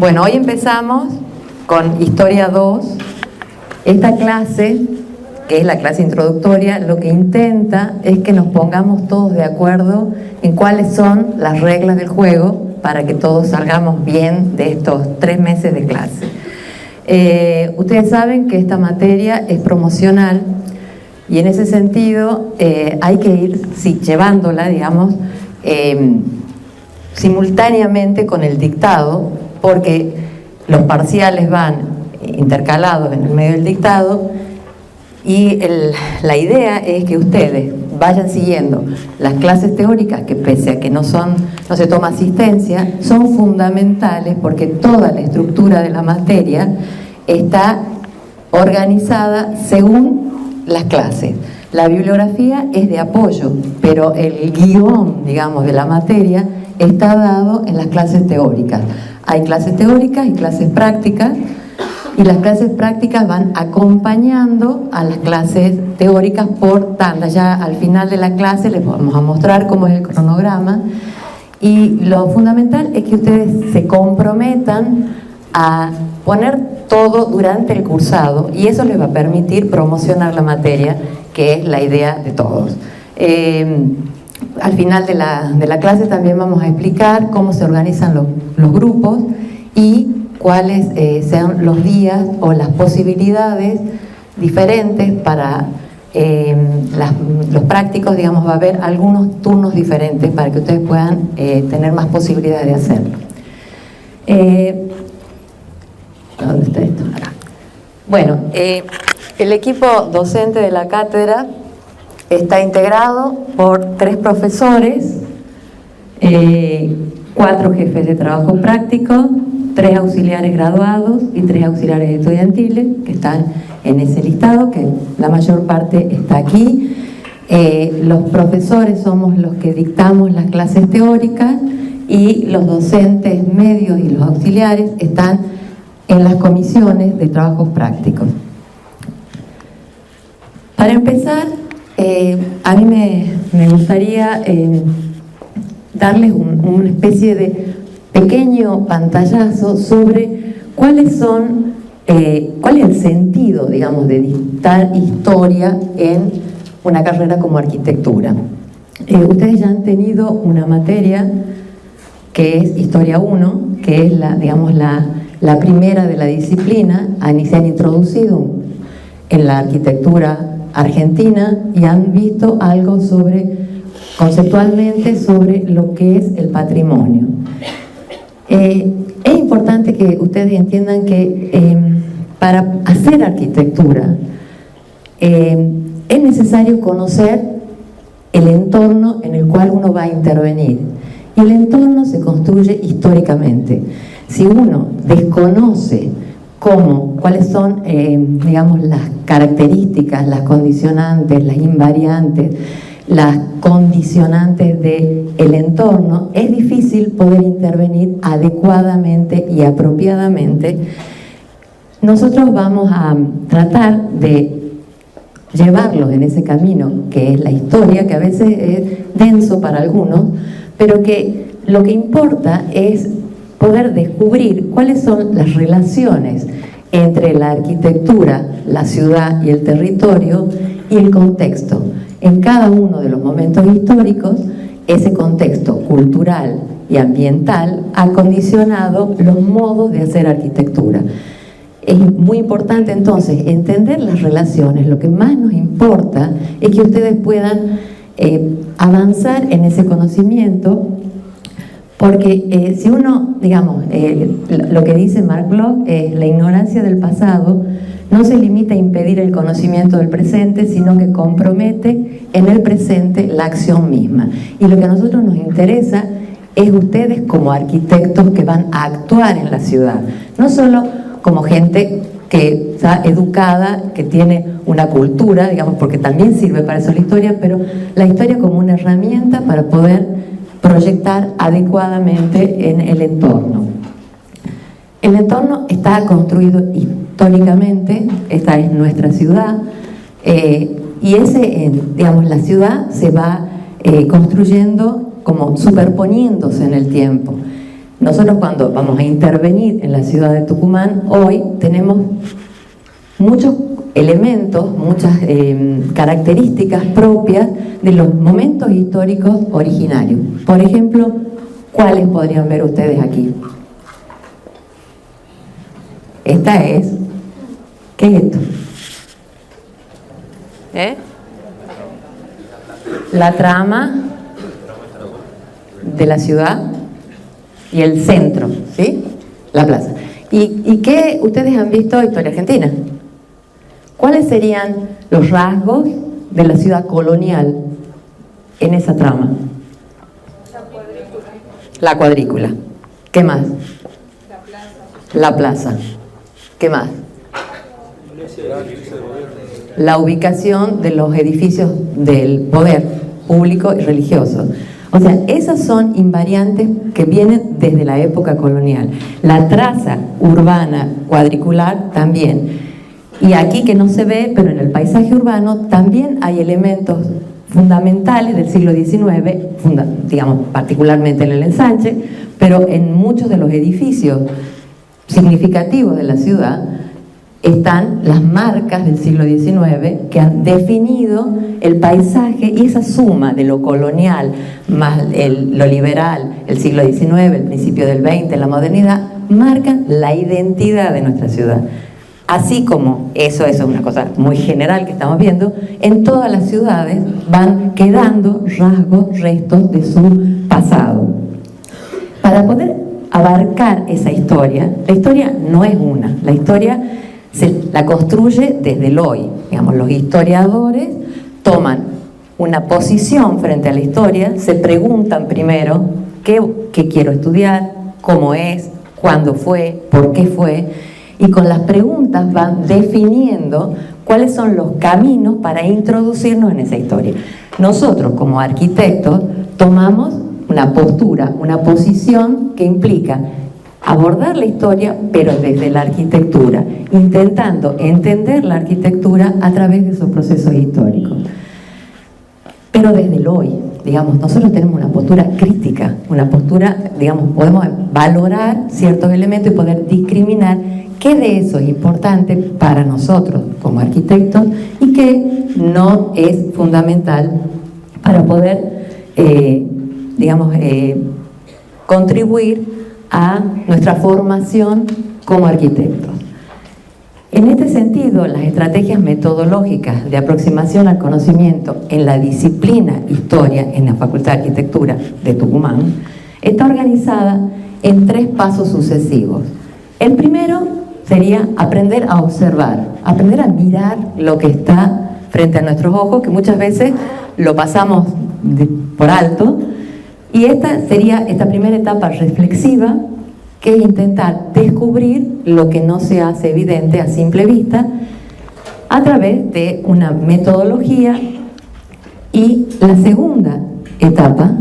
Bueno, hoy empezamos con Historia 2. Esta clase, que es la clase introductoria, lo que intenta es que nos pongamos todos de acuerdo en cuáles son las reglas del juego para que todos salgamos bien de estos 3 meses de clase. Ustedes saben que esta materia es promocional y en ese sentido hay que ir llevándola, digamos, simultáneamente con el dictado, porque los parciales van intercalados en el medio del dictado y la idea es que ustedes vayan siguiendo las clases teóricas que, pese a que no se toma asistencia, son fundamentales porque toda la estructura de la materia está organizada según las clases. La bibliografía es de apoyo, pero el guión, digamos, de la materia está dado en las clases teóricas. Hay clases teóricas y clases prácticas, y las clases prácticas van acompañando a las clases teóricas por tandas. Ya al final de la clase les vamos a mostrar cómo es el cronograma, y lo fundamental es que ustedes se comprometan a poner todo durante el cursado, y eso les va a permitir promocionar la materia, que es la idea de todos. Al final de la clase también vamos a explicar cómo se organizan los grupos y cuáles sean los días o las posibilidades diferentes para los prácticos. Digamos, va a haber algunos turnos diferentes para que ustedes puedan tener más posibilidades de hacerlo. ¿Dónde está esto? Acá. Bueno, el equipo docente de la cátedra está integrado por 3 profesores, 4 jefes de trabajo práctico, 3 auxiliares graduados y 3 auxiliares estudiantiles que están en ese listado, que la mayor parte está aquí. Los profesores somos los que dictamos las clases teóricas, y los docentes medios y los auxiliares están en las comisiones de trabajos prácticos. Para empezar, a mí me gustaría darles una especie de pequeño pantallazo sobre cuál es el sentido, digamos, de dictar historia en una carrera como arquitectura. Ustedes ya han tenido una materia que es Historia 1, que es la primera de la disciplina. Se han introducido en la arquitectura argentina y han visto algo conceptualmente sobre lo que es el patrimonio. Es importante que ustedes entiendan que para hacer arquitectura es necesario conocer el entorno en el cual uno va a intervenir, y el entorno se construye históricamente. Si uno desconoce cuáles son, digamos, las características, las condicionantes, las invariantes, las condicionantes del entorno, es difícil poder intervenir adecuadamente y apropiadamente. Nosotros vamos a tratar de llevarlos en ese camino que es la historia, que a veces es denso para algunos, pero que lo que importa es poder descubrir cuáles son las relaciones entre la arquitectura, la ciudad y el territorio, y el contexto. En cada uno de los momentos históricos, ese contexto cultural y ambiental ha condicionado los modos de hacer arquitectura. Es muy importante entonces entender las relaciones. Lo que más nos importa es que ustedes puedan avanzar en ese conocimiento, porque si uno, digamos, lo que dice Mark Bloch es: la ignorancia del pasado no se limita a impedir el conocimiento del presente, sino que compromete en el presente la acción misma. Y lo que a nosotros nos interesa es ustedes como arquitectos que van a actuar en la ciudad, no solo como gente que está educada, que tiene una cultura, digamos, porque también sirve para eso la historia, pero la historia como una herramienta para poder proyectar adecuadamente en el entorno. El entorno está construido históricamente. Esta es nuestra ciudad, y digamos, la ciudad se va construyendo como superponiéndose en el tiempo. Nosotros cuando vamos a intervenir en la ciudad de Tucumán, hoy tenemos muchos elementos, muchas características propias de los momentos históricos originarios. Por ejemplo, ¿cuáles podrían ver ustedes aquí? Esta es, ¿qué es esto? La trama de la ciudad y el centro, ¿sí? La plaza. ¿Y qué ustedes han visto Historia Argentina? ¿Cuáles serían los rasgos de la ciudad colonial en esa trama? La cuadrícula. ¿Qué más? La plaza. ¿Qué más? La ubicación de los edificios del poder público y religioso. O sea, esas son invariantes que vienen desde la época colonial. La traza urbana cuadricular también. Y aquí que no se ve, pero en el paisaje urbano también hay elementos fundamentales del siglo XIX, digamos, particularmente en el ensanche, pero en muchos de los edificios significativos de la ciudad están las marcas del siglo XIX que han definido el paisaje, y esa suma de lo colonial más lo liberal, el siglo XIX, el principio del XX, la modernidad, marcan la identidad de nuestra ciudad. Así como eso es una cosa muy general que estamos viendo, en todas las ciudades van quedando rasgos, restos de su pasado. Para poder abarcar esa historia, la historia no es una, la historia se la construye desde el hoy. Digamos, los historiadores toman una posición frente a la historia, se preguntan primero qué quiero estudiar, cómo es, cuándo fue, por qué fue, y con las preguntas van definiendo cuáles son los caminos para introducirnos en esa historia. Nosotros, como arquitectos, tomamos una postura, una posición que implica abordar la historia, pero desde la arquitectura, intentando entender la arquitectura a través de esos procesos históricos. Pero desde el hoy, digamos, nosotros tenemos una postura crítica, una postura, digamos, podemos valorar ciertos elementos y poder discriminar qué de eso es importante para nosotros como arquitectos y qué no es fundamental para poder, digamos, contribuir a nuestra formación como arquitectos. En este sentido, las estrategias metodológicas de aproximación al conocimiento en la disciplina Historia en la Facultad de Arquitectura de Tucumán está organizada en 3 pasos sucesivos. El primero sería aprender a observar, aprender a mirar lo que está frente a nuestros ojos, que muchas veces lo pasamos por alto. Y esta sería esta primera etapa reflexiva, que es intentar descubrir lo que no se hace evidente a simple vista a través de una metodología. Y la segunda etapa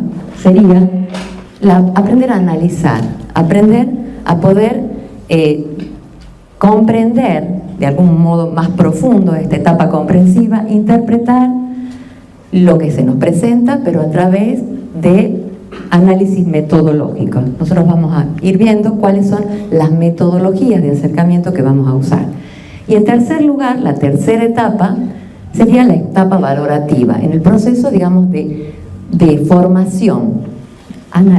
sería aprender a analizar, aprender a poder comprender de algún modo más profundo esta etapa comprensiva, interpretar lo que se nos presenta, pero a través de análisis metodológico. Nosotros vamos a ir viendo cuáles son las metodologías de acercamiento que vamos a usar. Y en tercer lugar, la tercera etapa sería la etapa valorativa, en el proceso, digamos, de formación.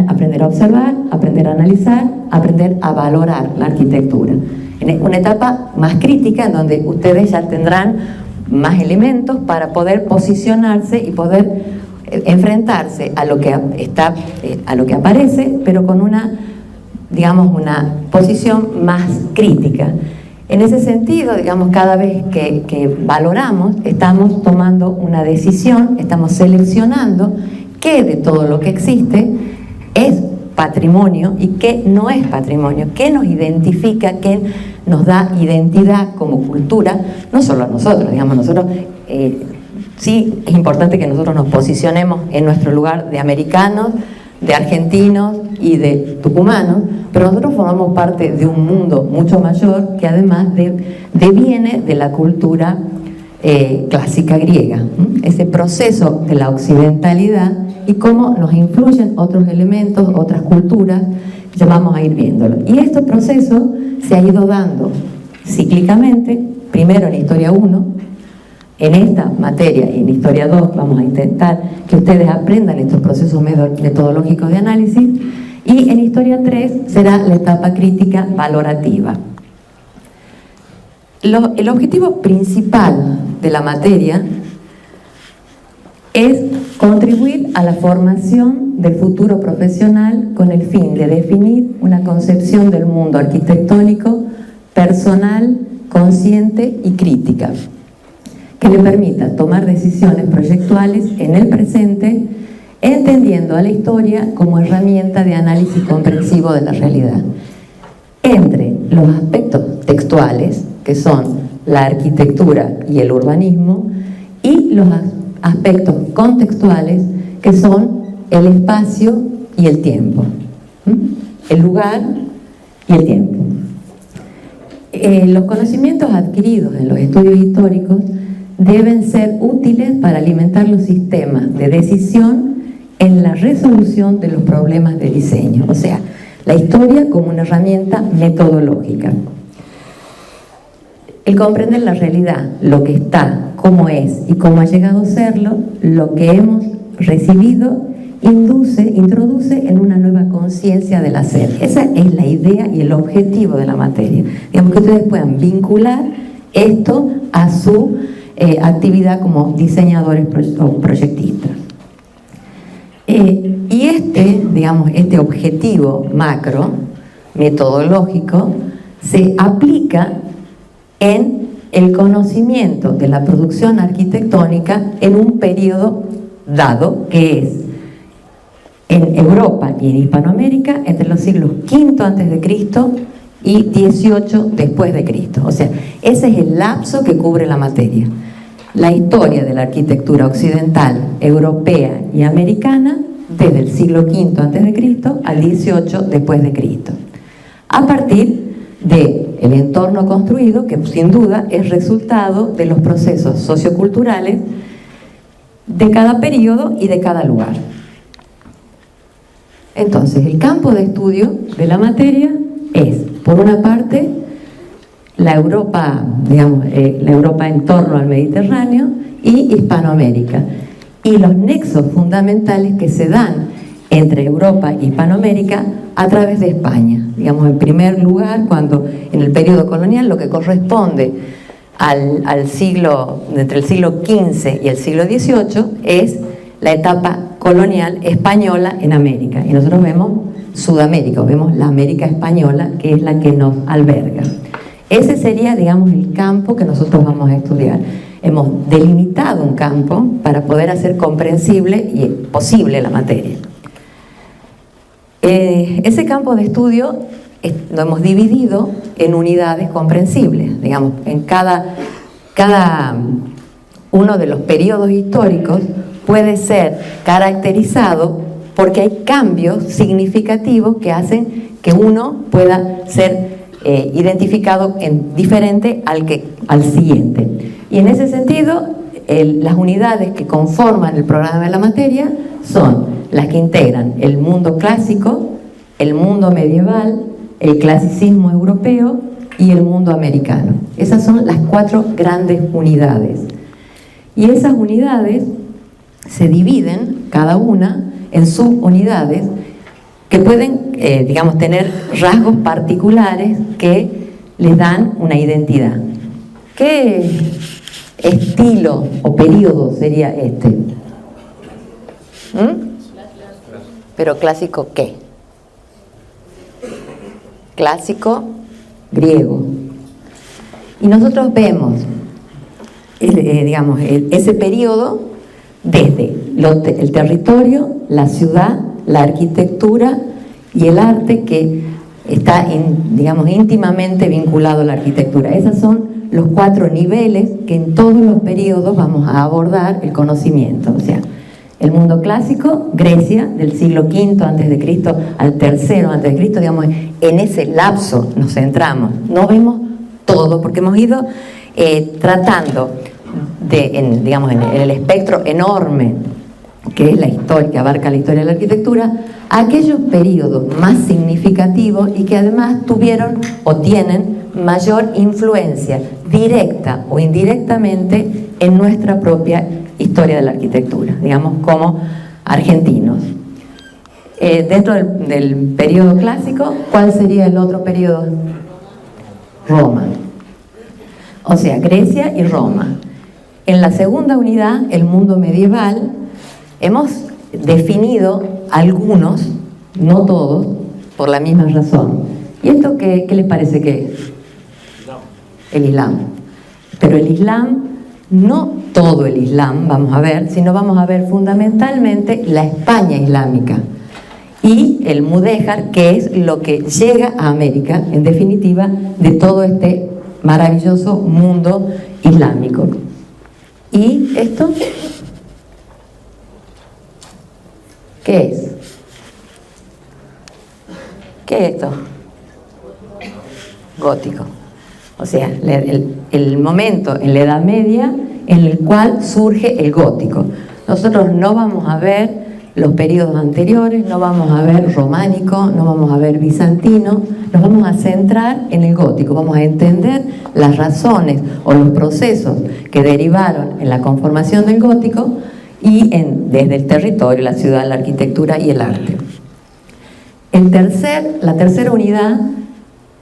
Aprender a observar, aprender a analizar, aprender a valorar la arquitectura. En una etapa más crítica, en donde ustedes ya tendrán más elementos para poder posicionarse y poder enfrentarse a lo que está, a lo que aparece, pero con una, digamos, una posición más crítica. En ese sentido, digamos, cada vez que valoramos, estamos tomando una decisión, estamos seleccionando qué de todo lo que existe es patrimonio y qué no es patrimonio, qué nos identifica, qué nos da identidad como cultura, no solo a nosotros, digamos, nosotros sí es importante que nosotros nos posicionemos en nuestro lugar de americanos, de argentinos y de tucumanos, pero nosotros formamos parte de un mundo mucho mayor que además deviene de la cultura clásica griega. Ese proceso de la occidentalidad y cómo nos influyen otros elementos, otras culturas ya vamos a ir viéndolo. Y este proceso se ha ido dando cíclicamente, primero en Historia 1, en esta materia y en Historia 2 vamos a intentar que ustedes aprendan estos procesos metodológicos de análisis, y en Historia 3 será la etapa crítica valorativa. El objetivo principal de la materia es contribuir a la formación del futuro profesional con el fin de definir una concepción del mundo arquitectónico personal, consciente y crítica, que le permita tomar decisiones proyectuales en el presente, entendiendo a la historia como herramienta de análisis comprensivo de la realidad. Entre los aspectos textuales, que son la arquitectura y el urbanismo, y los aspectos contextuales, que son el espacio y el tiempo, el lugar y el tiempo. Los conocimientos adquiridos en los estudios históricos deben ser útiles para alimentar los sistemas de decisión en la resolución de los problemas de diseño, o sea, la historia como una herramienta metodológica. El comprender la realidad, lo que está, cómo es y cómo ha llegado a serlo, lo que hemos recibido, introduce en una nueva conciencia del hacer. Esa es la idea y el objetivo de la materia. Digamos que ustedes puedan vincular esto a su actividad como diseñadores o proyectistas. Y este objetivo macro, metodológico, se aplica en el conocimiento de la producción arquitectónica en un periodo dado, que es en Europa y en Hispanoamérica entre los siglos V a.C. y XVIII después de Cristo. O sea, ese es el lapso que cubre la materia. La historia de la arquitectura occidental, europea y americana desde el siglo V a.C. al XVIII después de Cristo. A partir del entorno construido, que sin duda es resultado de los procesos socioculturales de cada periodo y de cada lugar. Entonces, el campo de estudio de la materia es, por una parte, la Europa, la Europa en torno al Mediterráneo y Hispanoamérica, y los nexos fundamentales que se dan entre Europa e Hispanoamérica a través de España. En primer lugar, cuando en el periodo colonial, lo que corresponde al siglo, entre el siglo XV y el siglo XVIII, es la etapa colonial española en América. Y nosotros vemos Sudamérica, vemos la América española, que es la que nos alberga. Ese sería, el campo que nosotros vamos a estudiar. Hemos delimitado un campo para poder hacer comprensible y posible la materia. Ese campo de estudio lo hemos dividido en unidades comprensibles. En cada uno de los periodos históricos puede ser caracterizado porque hay cambios significativos que hacen que uno pueda ser identificado en diferente al siguiente. Y en ese sentido, las unidades que conforman el programa de la materia son las que integran el mundo clásico, el mundo medieval, el clasicismo europeo y el mundo americano. Esas son las 4 grandes unidades. Y esas unidades se dividen, cada una, en subunidades que pueden, tener rasgos particulares que les dan una identidad. ¿Qué estilo o periodo sería este? ¿Pero clásico qué? Clásico griego. Y nosotros vemos, ese periodo desde el territorio, la ciudad, la arquitectura y el arte, que está íntimamente vinculado a la arquitectura. Esos son los 4 niveles que en todos los periodos vamos a abordar el conocimiento. O sea, el mundo clásico, Grecia, del siglo V a.C. al III a.C., en ese lapso nos centramos. No vemos todo, porque hemos ido tratando en el espectro enorme que es la historia, que abarca la historia de la arquitectura, aquellos periodos más significativos y que además tuvieron o tienen mayor influencia directa o indirectamente en nuestra propia historia de la arquitectura, digamos, como argentinos. Dentro del periodo clásico, ¿cuál sería el otro periodo? Roma. O sea, Grecia y Roma. En la segunda unidad, el mundo medieval, hemos definido algunos, no todos, por la misma razón. ¿Y esto qué les parece que es? El Islam. Pero el Islam, no todo el Islam, vamos a ver, sino vamos a ver fundamentalmente la España islámica y el mudéjar, que es lo que llega a América, en definitiva, de todo este maravilloso mundo islámico. ¿Y esto? ¿Qué es? ¿Qué es esto? Gótico. O sea, el momento en la Edad Media en el cual surge el gótico. Nosotros no vamos a ver los periodos anteriores, no vamos a ver románico, no vamos a ver bizantino, nos vamos a centrar en el gótico, vamos a entender las razones o los procesos que derivaron en la conformación del gótico y desde el territorio, la ciudad, la arquitectura y el arte. La tercera unidad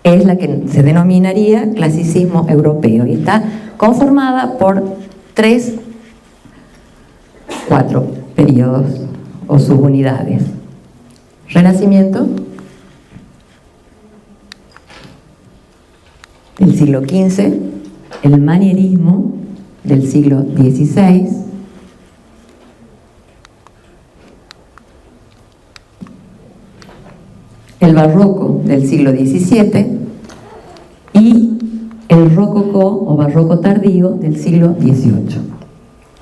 es la que se denominaría clasicismo europeo y está conformada por 4 periodos o subunidades. Renacimiento del siglo XV, el manierismo del siglo XVI, el barroco del siglo XVII y el rococó o barroco tardío del siglo XVIII.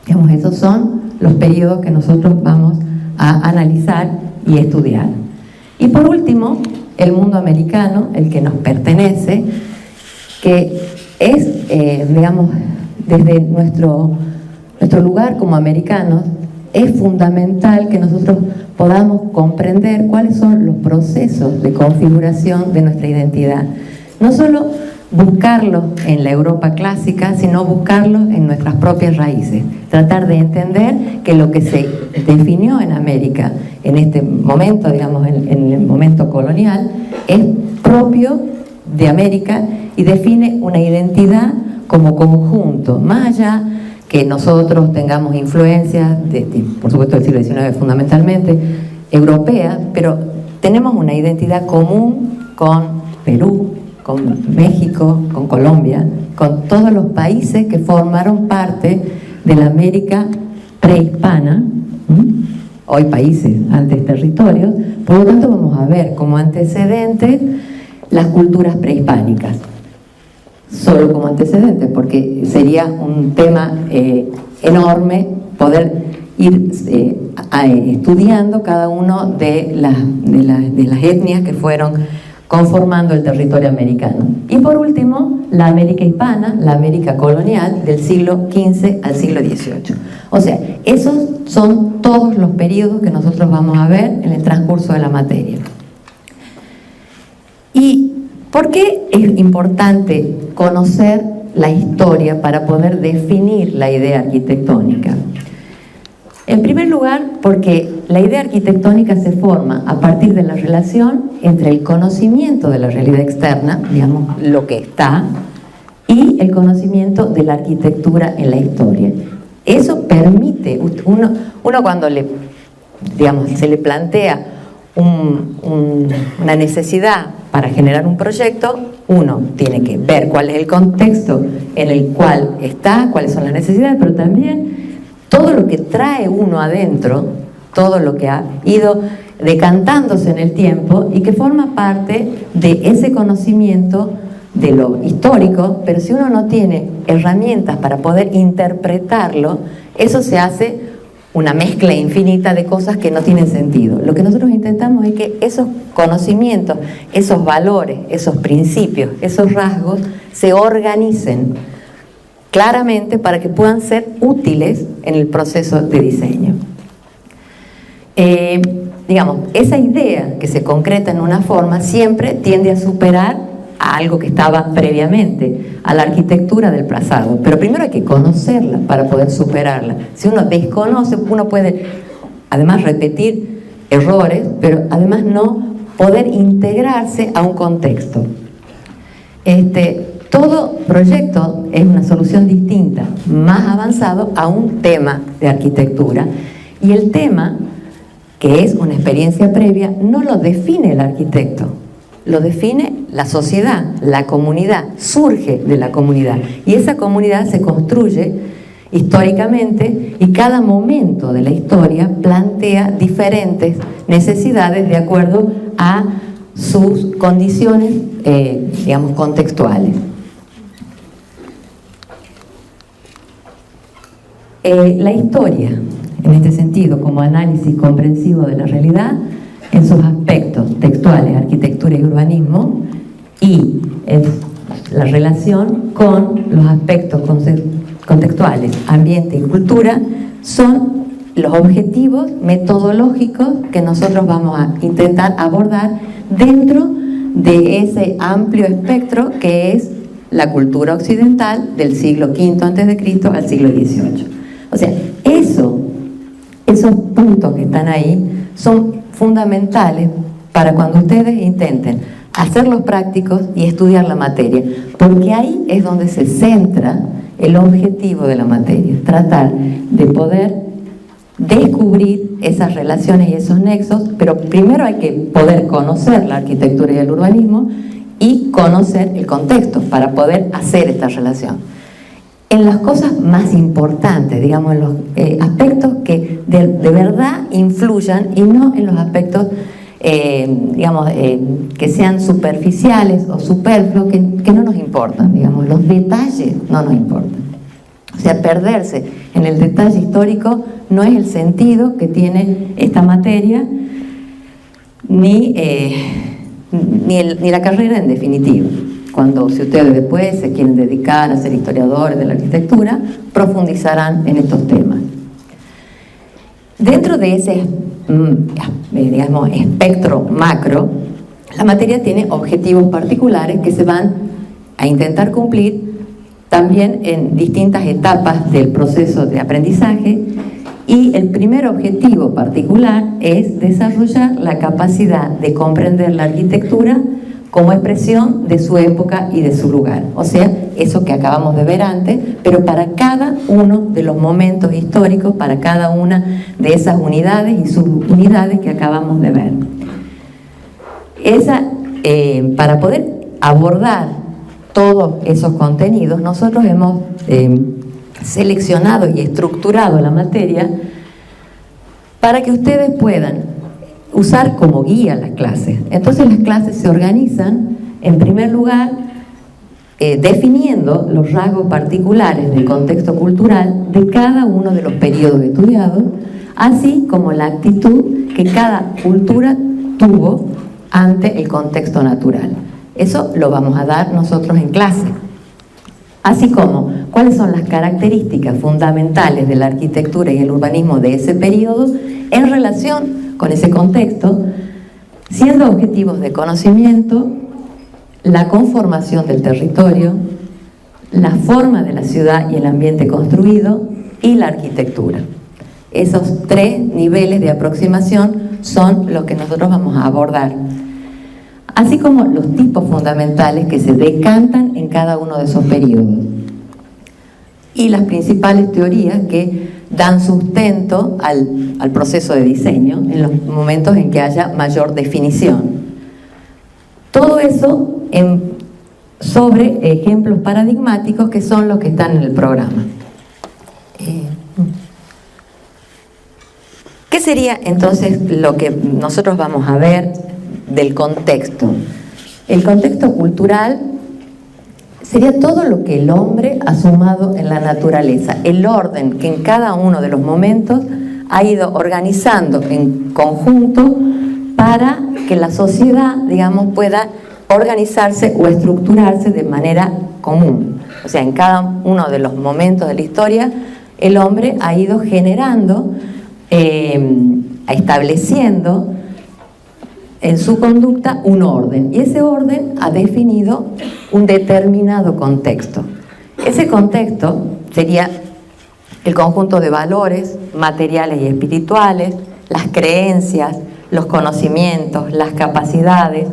Digamos, esos son los periodos que nosotros vamos a analizar y estudiar. Y por último, el mundo americano, el que nos pertenece, que es, digamos, desde nuestro lugar como americanos, es fundamental que nosotros podamos comprender cuáles son los procesos de configuración de nuestra identidad. No solo buscarlos en la Europa clásica, sino buscarlos en nuestras propias raíces. Tratar de entender que lo que se definió en América en este momento, digamos, en el momento colonial, es propio de América y define una identidad como conjunto, más allá que nosotros tengamos influencias, por supuesto del siglo XIX fundamentalmente, europea, pero tenemos una identidad común con Perú, con México, con Colombia, con todos los países que formaron parte de la América prehispana, hoy países, antes territorios. Por lo tanto vamos a ver como antecedentes las culturas prehispánicas, solo como antecedentes, porque sería un tema enorme poder ir estudiando cada uno de las etnias que fueron conformando el territorio americano. Y por último, la América hispana, la América colonial del siglo XV al siglo XVIII. O sea, esos son todos los periodos que nosotros vamos a ver en el transcurso de la materia. ¿Y por qué es importante conocer la historia para poder definir la idea arquitectónica? En primer lugar, porque la idea arquitectónica se forma a partir de la relación entre el conocimiento de la realidad externa, digamos, lo que está, y el conocimiento de la arquitectura en la historia. Eso permite, uno cuando se le plantea una necesidad para generar un proyecto, uno tiene que ver cuál es el contexto en el cual está, cuáles son las necesidades, pero también todo lo que trae uno adentro, todo lo que ha ido decantándose en el tiempo y que forma parte de ese conocimiento de lo histórico, pero si uno no tiene herramientas para poder interpretarlo, eso se hace una mezcla infinita de cosas que no tienen sentido. Lo que nosotros intentamos es que esos conocimientos, esos valores, esos principios, esos rasgos se organicen claramente para que puedan ser útiles en el proceso de diseño. digamos, esa idea que se concreta en una forma siempre tiende a superar a algo que estaba previamente, a la arquitectura del pasado. Pero primero hay que conocerla para poder superarla. Si uno desconoce, uno puede además repetir errores, pero además no poder integrarse a un contexto. Todo proyecto es una solución distinta, más avanzado a un tema de arquitectura, y el tema, que es una experiencia previa, no lo define el arquitecto, lo define la sociedad, la comunidad, surge de la comunidad, y esa comunidad se construye históricamente, y cada momento de la historia plantea diferentes necesidades de acuerdo a sus condiciones, digamos, contextuales. La historia, en este sentido, como análisis comprensivo de la realidad, en sus aspectos textuales, arquitectura y urbanismo, y la relación con los aspectos contextuales, ambiente y cultura, son los objetivos metodológicos que nosotros vamos a intentar abordar dentro de ese amplio espectro que es la cultura occidental del siglo V a.C. al siglo XVIII. O sea, esos puntos que están ahí son fundamentales para cuando ustedes intenten hacerlos prácticos y estudiar la materia, porque ahí es donde se centra el objetivo de la materia, tratar de poder descubrir esas relaciones y esos nexos, pero primero hay que poder conocer la arquitectura y el urbanismo y conocer el contexto para poder hacer esta relación. En las cosas más importantes, digamos, en los aspectos que de verdad influyan y no en los aspectos, digamos, que sean superficiales o superfluos, que no nos importan, digamos, los detalles no nos importan. O sea, perderse en el detalle histórico no es el sentido que tiene esta materia, ni la carrera en definitiva. Cuando, si ustedes después se quieren dedicar a ser historiadores de la arquitectura, profundizarán en estos temas. Dentro de ese, digamos, espectro macro, la materia tiene objetivos particulares que se van a intentar cumplir también en distintas etapas del proceso de aprendizaje, y el primer objetivo particular es desarrollar la capacidad de comprender la arquitectura como expresión de su época y de su lugar. O sea, eso que acabamos de ver antes, pero para cada uno de los momentos históricos, para cada una de esas unidades y subunidades que acabamos de ver. Para poder abordar todos esos contenidos, nosotros hemos seleccionado y estructurado la materia para que ustedes puedan usar como guía las clases. Entonces las clases se organizan, en primer lugar, definiendo los rasgos particulares del contexto cultural de cada uno de los periodos estudiados, así como la actitud que cada cultura tuvo ante el contexto natural. Eso lo vamos a dar nosotros en clase. Así como cuáles son las características fundamentales de la arquitectura y el urbanismo de ese periodo en relación con ese contexto, siendo objetivos de conocimiento la conformación del territorio, la forma de la ciudad y el ambiente construido y la arquitectura. Esos tres niveles de aproximación son los que nosotros vamos a abordar, así como los tipos fundamentales que se decantan en cada uno de esos periodos y las principales teorías que dan sustento al proceso de diseño en los momentos en que haya mayor definición. Todo eso sobre ejemplos paradigmáticos que son los que están en el programa. ¿Qué sería entonces lo que nosotros vamos a ver del contexto? El contexto cultural sería todo lo que el hombre ha sumado en la naturaleza, el orden que en cada uno de los momentos ha ido organizando en conjunto para que la sociedad, digamos, pueda organizarse o estructurarse de manera común. O sea, en cada uno de los momentos de la historia, el hombre ha ido generando estableciendo en su conducta un orden, y ese orden ha definido un determinado contexto. Ese contexto sería el conjunto de valores materiales y espirituales, las creencias, los conocimientos, las capacidades,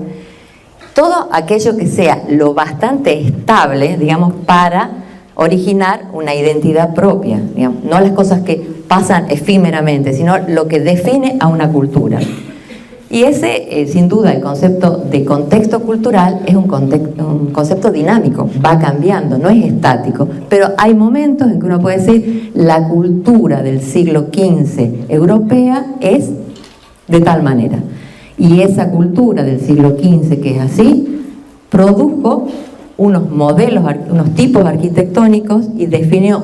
todo aquello que sea lo bastante estable, digamos, para originar una identidad propia, digamos, no las cosas que pasan efímeramente, sino lo que define a una cultura. Y ese, sin duda, el concepto de contexto cultural es un concepto dinámico, va cambiando, no es estático, pero hay momentos en que uno puede decir la cultura del siglo XV europea es de tal manera. Y esa cultura del siglo XV, que es así, produjo unos modelos, unos tipos arquitectónicos y definió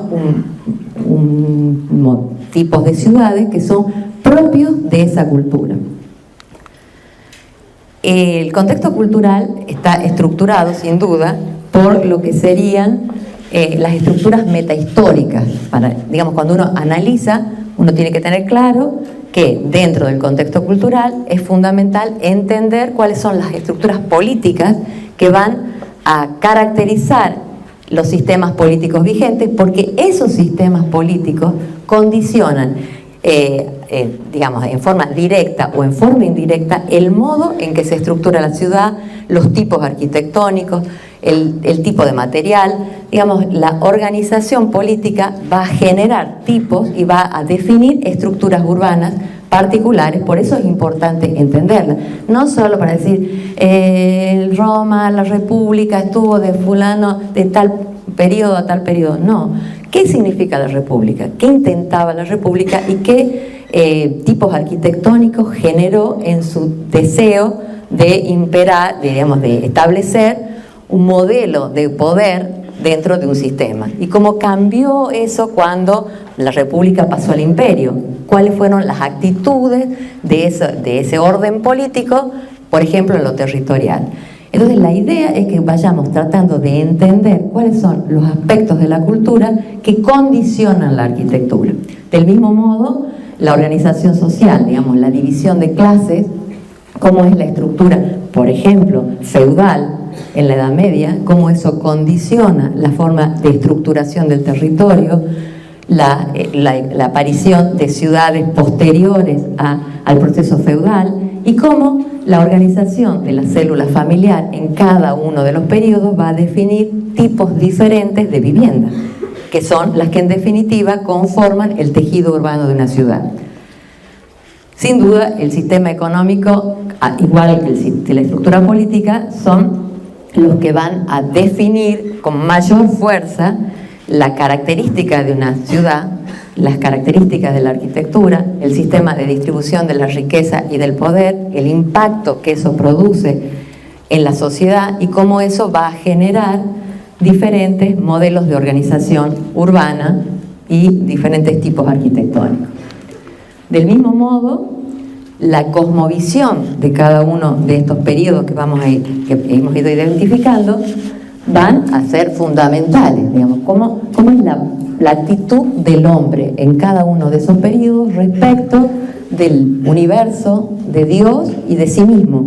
tipos de ciudades que son propios de esa cultura. El contexto cultural está estructurado, sin duda, por lo que serían las estructuras metahistóricas. Digamos, cuando uno analiza, uno tiene que tener claro que dentro del contexto cultural es fundamental entender cuáles son las estructuras políticas que van a caracterizar los sistemas políticos vigentes, porque esos sistemas políticos condicionan, digamos, en forma directa o en forma indirecta, el modo en que se estructura la ciudad, los tipos arquitectónicos, el tipo de material. Digamos, la organización política va a generar tipos y va a definir estructuras urbanas particulares. Por eso es importante entenderla, no solo para decir Roma, la República estuvo de fulano de tal periodo a tal periodo. No, ¿qué significa la República? ¿Qué intentaba la República? ¿Y qué tipos arquitectónicos generó en su deseo de imperar, digamos, de establecer un modelo de poder dentro de un sistema? ¿Y cómo cambió eso cuando la República pasó al imperio? ¿Cuáles fueron las actitudes de ese orden político, por ejemplo, en lo territorial? Entonces, la idea es que vayamos tratando de entender cuáles son los aspectos de la cultura que condicionan la arquitectura. Del mismo modo, la organización social, digamos, la división de clases, cómo es la estructura, por ejemplo, feudal en la Edad Media, cómo eso condiciona la forma de estructuración del territorio, la aparición de ciudades posteriores al proceso feudal, y cómo la organización de la célula familiar en cada uno de los periodos va a definir tipos diferentes de vivienda, que son las que en definitiva conforman el tejido urbano de una ciudad. Sin duda, el sistema económico, igual que la estructura política, son los que van a definir con mayor fuerza la característica de una ciudad, las características de la arquitectura, el sistema de distribución de la riqueza y del poder, el impacto que eso produce en la sociedad y cómo eso va a generar diferentes modelos de organización urbana y diferentes tipos arquitectónicos. Del mismo modo, la cosmovisión de cada uno de estos periodos que hemos ido identificando van a ser fundamentales, digamos, cómo es la actitud del hombre en cada uno de esos periodos respecto del universo, de Dios y de sí mismo,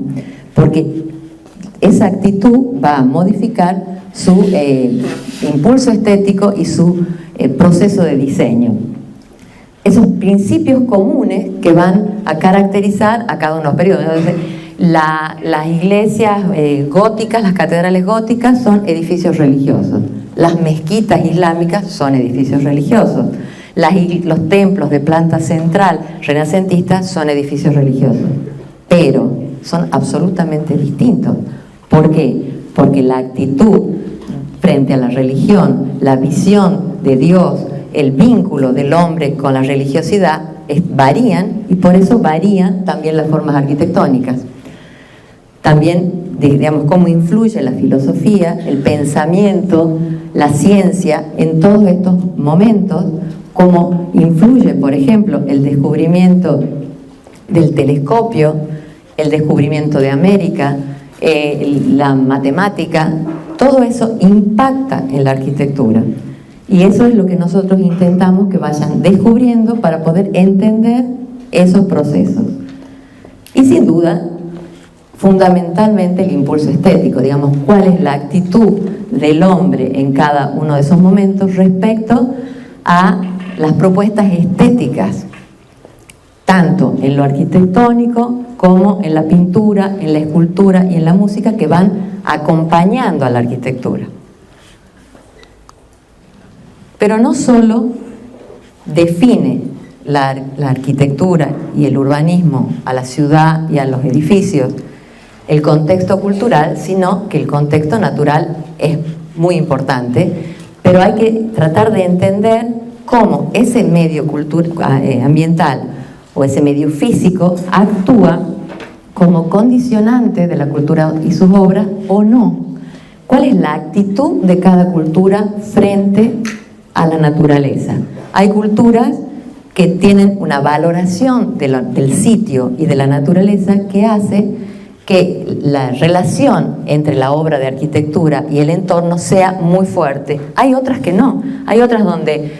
porque esa actitud va a modificar su impulso estético y su proceso de diseño. Esos principios comunes que van a caracterizar a cada uno de los periodos. Entonces, las iglesias góticas, las catedrales góticas son edificios religiosos. Las mezquitas islámicas son edificios religiosos. Los templos de planta central renacentistas son edificios religiosos. Pero son absolutamente distintos. ¿Por qué? Porque la actitud frente a la religión, la visión de Dios, el vínculo del hombre con la religiosidad varían, y por eso varían también las formas arquitectónicas. También, digamos, cómo influye la filosofía, el pensamiento, la ciencia en todos estos momentos, cómo influye, por ejemplo, el descubrimiento del telescopio, el descubrimiento de América, la matemática, todo eso impacta en la arquitectura. Y eso es lo que nosotros intentamos que vayan descubriendo para poder entender esos procesos. Y sin duda, fundamentalmente el impulso estético, digamos, cuál es la actitud del hombre en cada uno de esos momentos respecto a las propuestas estéticas, tanto en lo arquitectónico como en la pintura, en la escultura y en la música, que van acompañando a la arquitectura. Pero no solo define la arquitectura y el urbanismo a la ciudad y a los edificios el contexto cultural, sino que el contexto natural es muy importante, pero hay que tratar de entender cómo ese medio ambiental o ese medio físico actúa como condicionante de la cultura y sus obras o no. ¿Cuál es la actitud de cada cultura frente a la naturaleza? Hay culturas que tienen una valoración del sitio y de la naturaleza que hace que la relación entre la obra de arquitectura y el entorno sea muy fuerte. Hay otras que no. Hay otras donde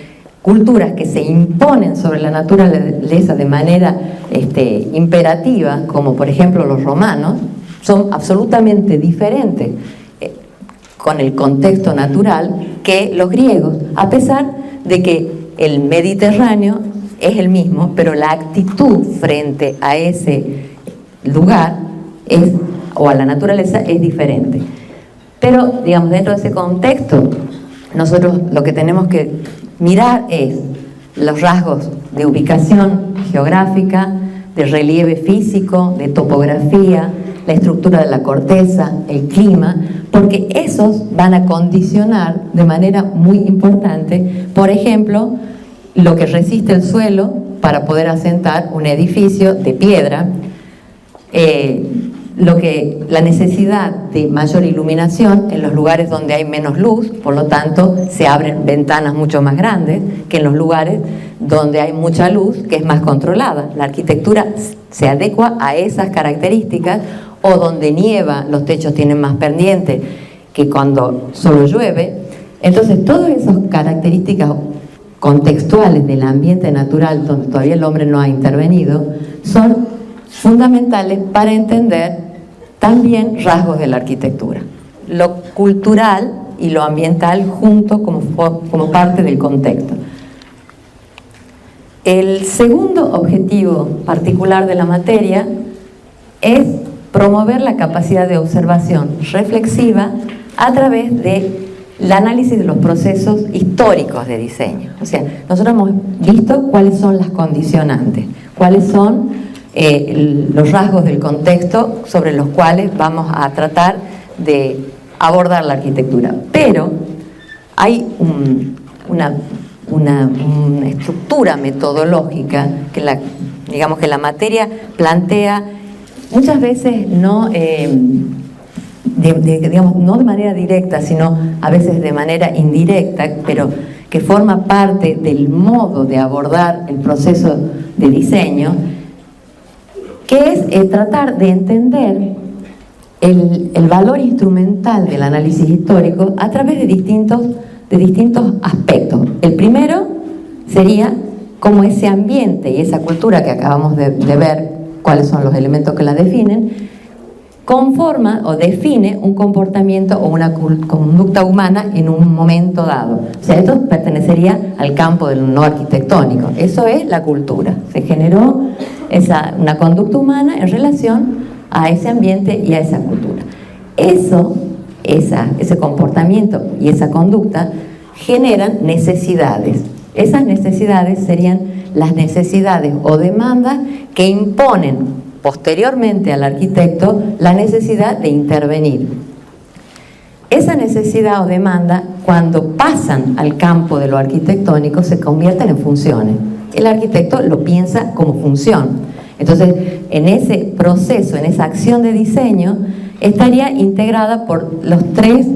culturas que se imponen sobre la naturaleza de manera imperativa, como por ejemplo los romanos, son absolutamente diferentes con el contexto natural que los griegos, a pesar de que el Mediterráneo es el mismo, pero la actitud frente a ese lugar o a la naturaleza es diferente. Pero, digamos, dentro de ese contexto, nosotros lo que tenemos que mirar es los rasgos de ubicación geográfica, de relieve físico, de topografía, la estructura de la corteza, el clima, porque esos van a condicionar de manera muy importante, por ejemplo, lo que resiste el suelo para poder asentar un edificio de piedra, la necesidad de mayor iluminación en los lugares donde hay menos luz, por lo tanto se abren ventanas mucho más grandes que en los lugares donde hay mucha luz, que es más controlada. La arquitectura se adecua a esas características, o donde nieva, los techos tienen más pendiente que cuando solo llueve. Entonces, todas esas características contextuales del ambiente natural, donde todavía el hombre no ha intervenido, son fundamentales para entender también rasgos de la arquitectura. Lo cultural y lo ambiental juntos como parte del contexto. El segundo objetivo particular de la materia es promover la capacidad de observación reflexiva a través del análisis de los procesos históricos de diseño. O sea, nosotros hemos visto cuáles son las condicionantes, cuáles son los rasgos del contexto sobre los cuales vamos a tratar de abordar la arquitectura. Pero hay una estructura metodológica que la materia plantea muchas veces no no de manera directa, sino a veces de manera indirecta, pero que forma parte del modo de abordar el proceso de diseño, que es tratar de entender el valor instrumental del análisis histórico a través de distintos aspectos. El primero sería cómo ese ambiente y esa cultura que acabamos de ver, cuáles son los elementos que la definen, conforma o define un comportamiento o una conducta humana en un momento dado. O sea, esto pertenecería al campo del no arquitectónico. Eso es la cultura. Se generó una conducta humana en relación a ese ambiente y a esa cultura. Ese comportamiento y esa conducta generan necesidades. Esas necesidades serían las necesidades o demandas que imponen posteriormente al arquitecto la necesidad de intervenir. Esa necesidad o demanda, cuando pasan al campo de lo arquitectónico, se convierten en funciones. El arquitecto lo piensa como función. Entonces, en ese proceso, en esa acción de diseño, estaría integrada por las tres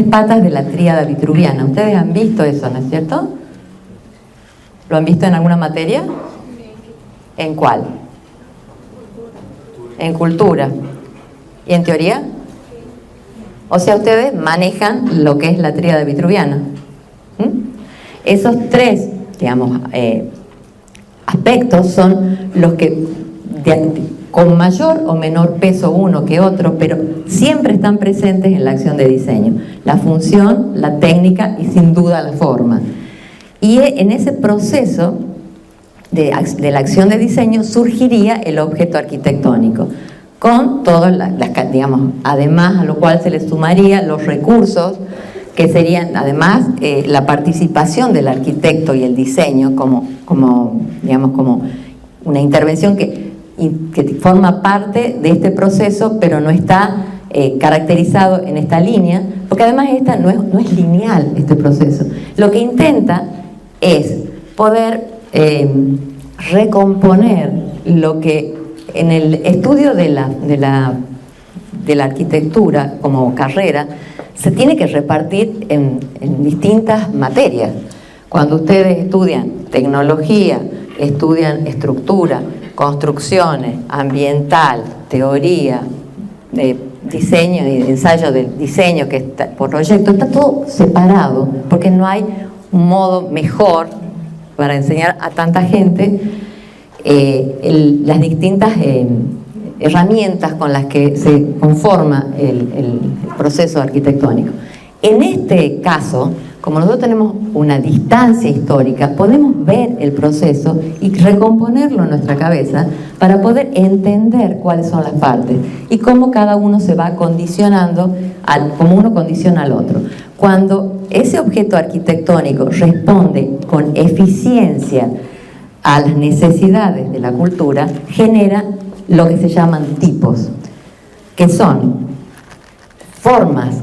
patas de la tríada vitruviana. Ustedes han visto eso, ¿no es cierto? ¿Lo han visto en alguna materia? ¿En cuál? En cultura. ¿Y en teoría? O sea, ustedes manejan lo que es la tríada vitruviana. Esos tres, aspectos son los que con mayor o menor peso uno que otro, pero siempre están presentes en la acción de diseño: la función, la técnica y sin duda la forma. Y en ese proceso de la acción de diseño surgiría el objeto arquitectónico, con todas digamos, además a lo cual se le sumaría los recursos que serían además la participación del arquitecto y el diseño como una intervención que forma parte de este proceso, pero no está caracterizado en esta línea, porque además no es lineal este proceso. Lo que intenta es poder recomponer lo que en el estudio de la arquitectura como carrera se tiene que repartir en distintas materias. Cuando ustedes estudian tecnología, estudian estructura, construcciones, ambiental, teoría, diseño y ensayo del diseño, que está por proyecto, está todo separado, porque no hay un modo mejor para enseñar a tanta gente las distintas herramientas con las que se conforma el proceso arquitectónico. En este caso, como nosotros tenemos una distancia histórica, podemos ver el proceso y recomponerlo en nuestra cabeza para poder entender cuáles son las partes y cómo cada uno se va condicionando, cómo uno condiciona al otro. Cuando ese objeto arquitectónico responde con eficiencia a las necesidades de la cultura, genera lo que se llaman tipos, que son formas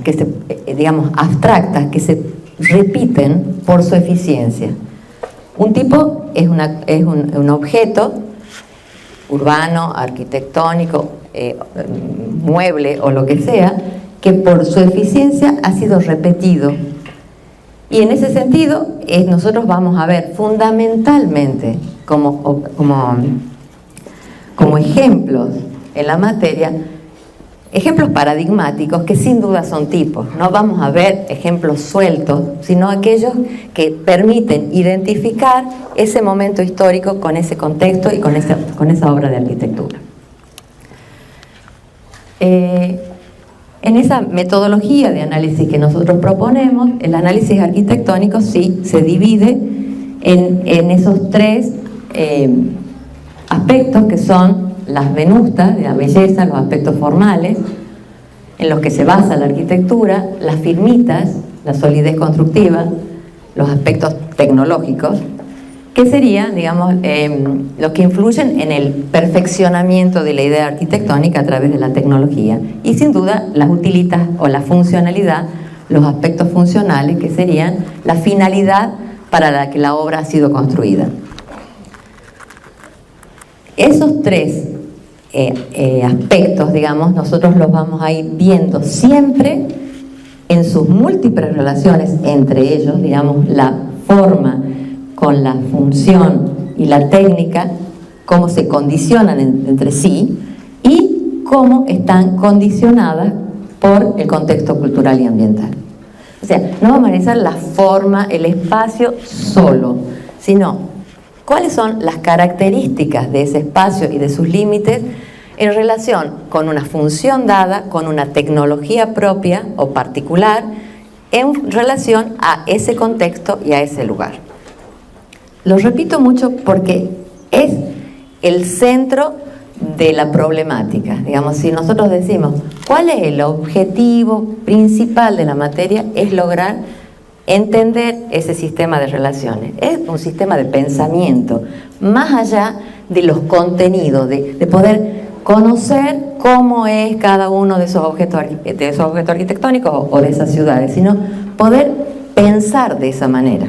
digamos, abstractas, que se repiten por su eficiencia. Un tipo es un objeto urbano, arquitectónico, mueble o lo que sea, que por su eficiencia ha sido repetido. Y en ese sentido, nosotros vamos a ver fundamentalmente como ejemplos en la materia, ejemplos paradigmáticos que sin duda son tipos. No vamos a ver ejemplos sueltos, sino aquellos que permiten identificar ese momento histórico con ese contexto y con esa obra de arquitectura. En esa metodología de análisis que nosotros proponemos, el análisis arquitectónico sí se divide en esos tres aspectos que son las venustas de la belleza, los aspectos formales en los que se basa la arquitectura, las firmitas, la solidez constructiva, los aspectos tecnológicos, que serían, digamos, los que influyen en el perfeccionamiento de la idea arquitectónica a través de la tecnología. Y sin duda las utilitas o la funcionalidad, los aspectos funcionales, que serían la finalidad para la que la obra ha sido construida. Esos tres aspectos, digamos, nosotros los vamos a ir viendo siempre en sus múltiples relaciones entre ellos, digamos, la forma con la función y la técnica, cómo se condicionan entre sí y cómo están condicionadas por el contexto cultural y ambiental. O sea, no vamos a analizar la forma, el espacio solo, sino cuáles son las características de ese espacio y de sus límites en relación con una función dada, con una tecnología propia o particular, en relación a ese contexto y a ese lugar. Lo repito mucho porque es el centro de la problemática. Digamos, si nosotros decimos cuál es el objetivo principal de la materia, es lograr entender ese sistema de relaciones. Es un sistema de pensamiento, más allá de los contenidos, de poder conocer cómo es cada uno de esos objetos arquitectónicos o de esas ciudades, sino poder pensar de esa manera,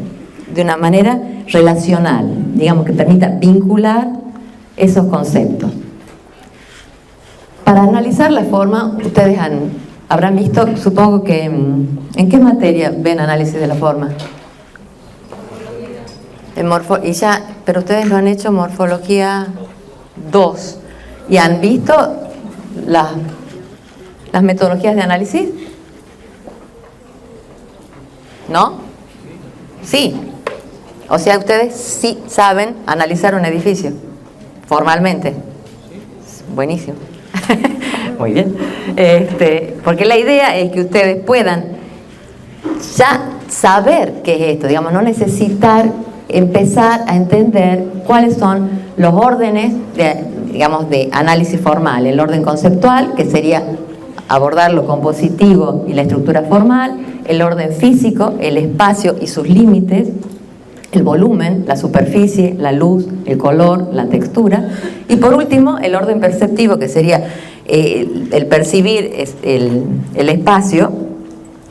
de una manera relacional, digamos, que permita vincular esos conceptos. Para analizar la forma, ustedes habrán visto, supongo que, ¿en qué materia ven análisis de la forma? Pero ustedes lo han hecho morfología 2. ¿Y han visto las metodologías de análisis? ¿No? Sí. O sea, ustedes sí saben analizar un edificio, formalmente. Buenísimo. Muy bien. Porque la idea es que ustedes puedan ya saber qué es esto, digamos, no necesitar empezar a entender cuáles son los órdenes de análisis formal. El orden conceptual, que sería abordar lo compositivo y la estructura formal; el orden físico, el espacio y sus límites; el volumen, la superficie, la luz, el color, la textura; y por último, el orden perceptivo, que sería el percibir el espacio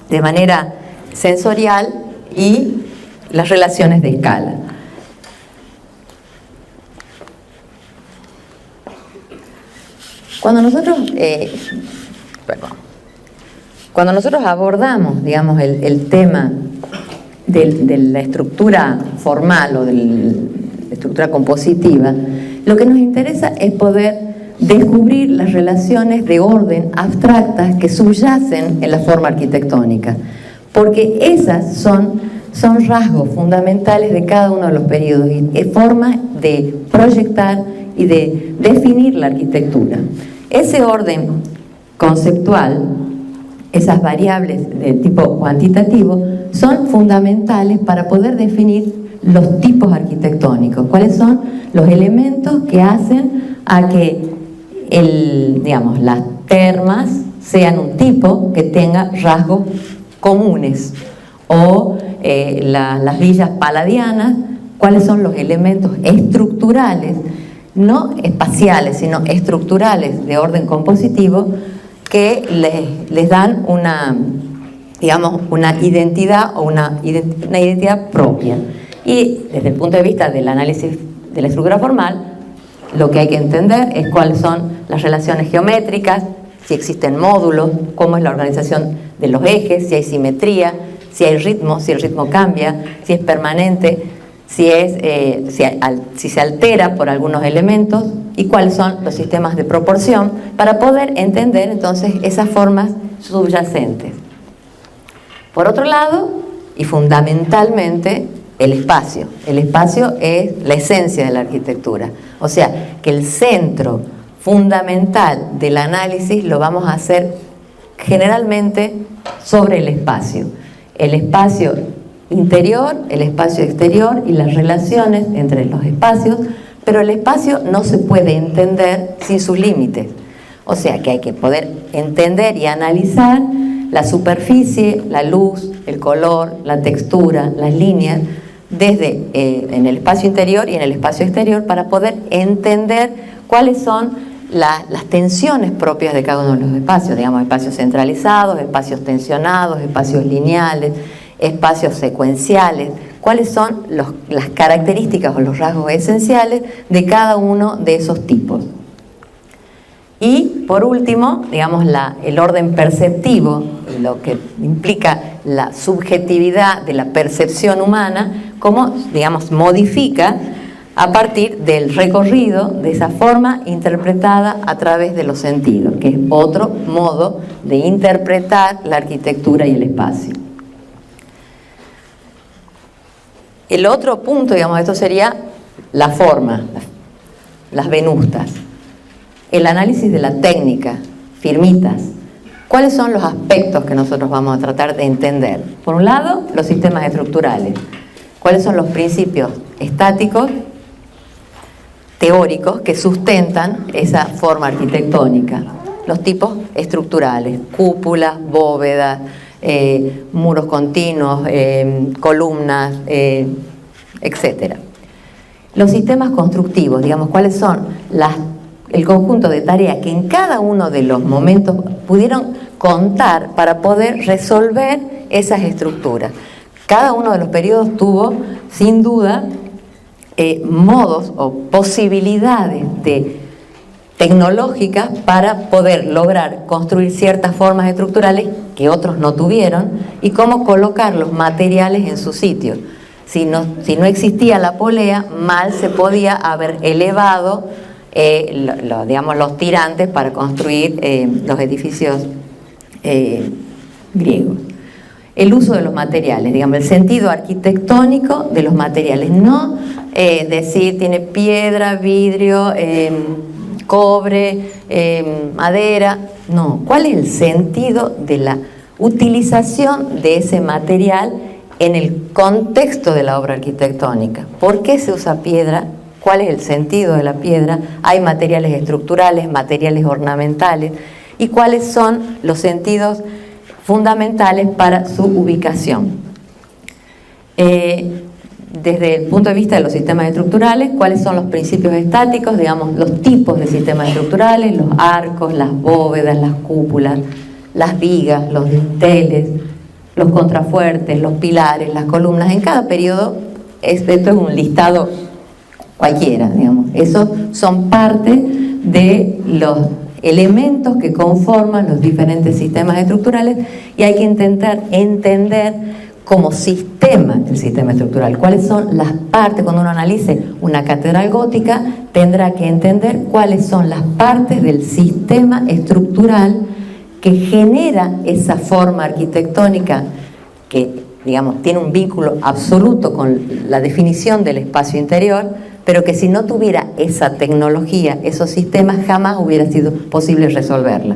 de manera sensorial y las relaciones de escala. Cuando nosotros abordamos, digamos, el tema de la estructura formal o de la estructura compositiva, lo que nos interesa es poder descubrir las relaciones de orden abstractas que subyacen en la forma arquitectónica, porque esas son rasgos fundamentales de cada uno de los periodos y formas de proyectar y de definir la arquitectura. Ese orden conceptual, esas variables de tipo cuantitativo, son fundamentales para poder definir los tipos arquitectónicos, cuáles son los elementos que hacen a que las termas sean un tipo que tenga rasgos comunes, o las villas palladianas, cuáles son los elementos estructurales, no espaciales, sino estructurales de orden compositivo, que les dan una identidad o una identidad propia. Y desde el punto de vista del análisis de la estructura formal, lo que hay que entender es cuáles son las relaciones geométricas, si existen módulos, cómo es la organización de los ejes, si hay simetría, si hay ritmo, si el ritmo cambia, si es permanente, si se altera por algunos elementos, y cuáles son los sistemas de proporción, para poder entender entonces esas formas subyacentes. Por otro lado, y fundamentalmente, el espacio. El espacio es la esencia de la arquitectura. O sea, que el centro fundamental del análisis lo vamos a hacer generalmente sobre el espacio. El espacio interior, el espacio exterior y las relaciones entre los espacios, pero el espacio no se puede entender sin sus límites. O sea que hay que poder entender y analizar la superficie, la luz, el color, la textura, las líneas, desde en el espacio interior y en el espacio exterior, para poder entender cuáles son las tensiones propias de cada uno de los espacios, digamos, espacios centralizados, espacios tensionados, espacios lineales, espacios secuenciales, cuáles son las características o los rasgos esenciales de cada uno de esos tipos. Y por último, digamos, el orden perceptivo, lo que implica la subjetividad de la percepción humana, cómo, digamos, modifica a partir del recorrido de esa forma interpretada a través de los sentidos, que es otro modo de interpretar la arquitectura y el espacio. El otro punto, digamos, esto sería la forma, las venustas. El análisis de la técnica, firmitas. ¿Cuáles son los aspectos que nosotros vamos a tratar de entender? Por un lado, los sistemas estructurales. ¿Cuáles son los principios estáticos, teóricos, que sustentan esa forma arquitectónica? Los tipos estructurales, cúpulas, bóvedas, muros continuos, columnas, etc. Los sistemas constructivos, digamos, ¿cuáles son el conjunto de tareas que en cada uno de los momentos pudieron contar para poder resolver esas estructuras? Cada uno de los periodos tuvo, sin duda, modos o posibilidades tecnológicas para poder lograr construir ciertas formas estructurales que otros no tuvieron, y cómo colocar los materiales en su sitio. Si no existía la polea, mal se podía haber elevado los tirantes para construir los edificios griegos. el uso de los materiales, digamos, el sentido arquitectónico de los materiales, no decir tiene piedra, vidrio, cobre, madera, no, ¿cuál es el sentido de la utilización de ese material en el contexto de la obra arquitectónica? ¿Por qué se usa piedra? ¿Cuál es el sentido de la piedra? Hay materiales estructurales, materiales ornamentales, y cuáles son los sentidos fundamentales para su ubicación. Desde el punto de vista de los sistemas estructurales, cuáles son los principios estáticos, digamos, los tipos de sistemas estructurales, los arcos, las bóvedas, las cúpulas, las vigas, los dinteles, los contrafuertes, los pilares, las columnas. En cada periodo, esto es un listado cualquiera, digamos. Esos son parte de los elementos que conforman los diferentes sistemas estructurales, y hay que intentar entender como sistema el sistema estructural. ¿Cuáles son las partes? Cuando uno analice una catedral gótica, tendrá que entender cuáles son las partes del sistema estructural que genera esa forma arquitectónica que, digamos, tiene un vínculo absoluto con la definición del espacio interior, pero que si no tuviera esa tecnología, esos sistemas, jamás hubiera sido posible resolverla.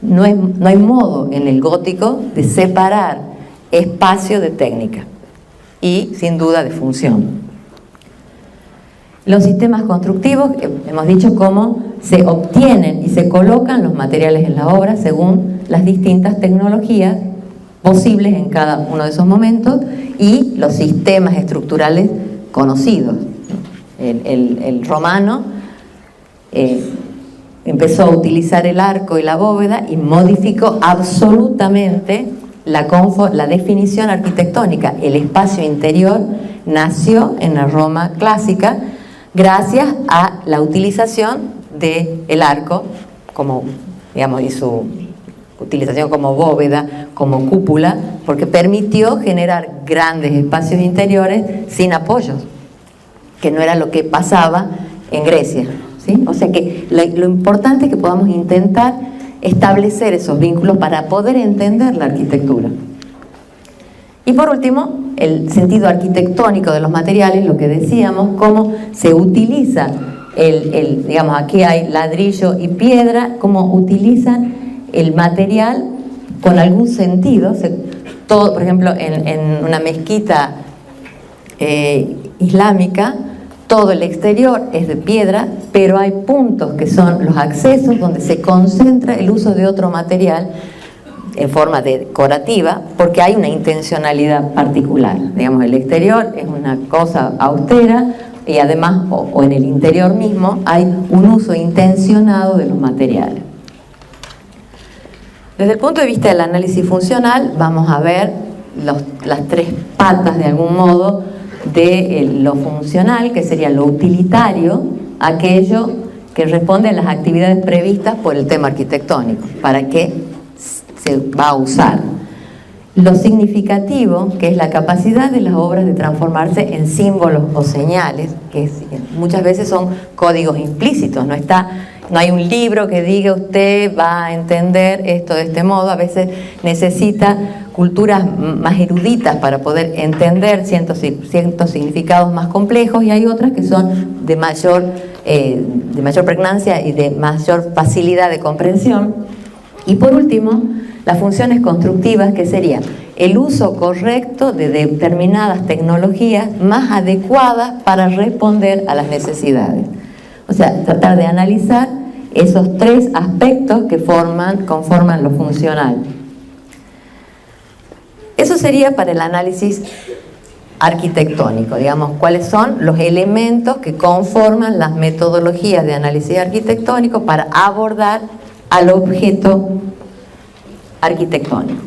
No hay modo en el gótico de separar espacio de técnica y, sin duda, de función. Los sistemas constructivos, hemos dicho cómo se obtienen y se colocan los materiales en la obra según las distintas tecnologías posibles en cada uno de esos momentos y los sistemas estructurales conocidos. El romano empezó a utilizar el arco y la bóveda y modificó absolutamente la definición arquitectónica. El espacio interior nació en la Roma clásica gracias a la utilización del arco como, digamos, y su utilización como bóveda, como cúpula, porque permitió generar grandes espacios interiores sin apoyos, que no era lo que pasaba en Grecia, ¿sí? O sea que lo importante es que podamos intentar establecer esos vínculos para poder entender la arquitectura. Y por último, el sentido arquitectónico de los materiales, lo que decíamos, cómo se utiliza digamos, aquí hay ladrillo y piedra, cómo utilizan el material con algún sentido. Todo, por ejemplo, en una mezquita islámica, todo el exterior es de piedra, pero hay puntos que son los accesos donde se concentra el uso de otro material en forma decorativa, porque hay una intencionalidad particular. Digamos, el exterior es una cosa austera y además, o en el interior mismo, hay un uso intencionado de los materiales. Desde el punto de vista del análisis funcional, vamos a ver las tres patas, de algún modo, de lo funcional, que sería lo utilitario, aquello que responde a las actividades previstas por el tema arquitectónico, para qué se va a usar. Lo significativo, que es la capacidad de las obras de transformarse en símbolos o señales, que muchas veces son códigos implícitos, no hay un libro que diga usted va a entender esto de este modo. A veces necesita culturas más eruditas para poder entender ciertos significados más complejos, y hay otras que son de mayor pregnancia y de mayor facilidad de comprensión. Y por último, las funciones constructivas, que sería el uso correcto de determinadas tecnologías más adecuadas para responder a las necesidades. O sea, tratar de analizar esos tres aspectos que conforman lo funcional. Eso sería para el análisis arquitectónico, digamos, cuáles son los elementos que conforman las metodologías de análisis arquitectónico para abordar al objeto arquitectónico.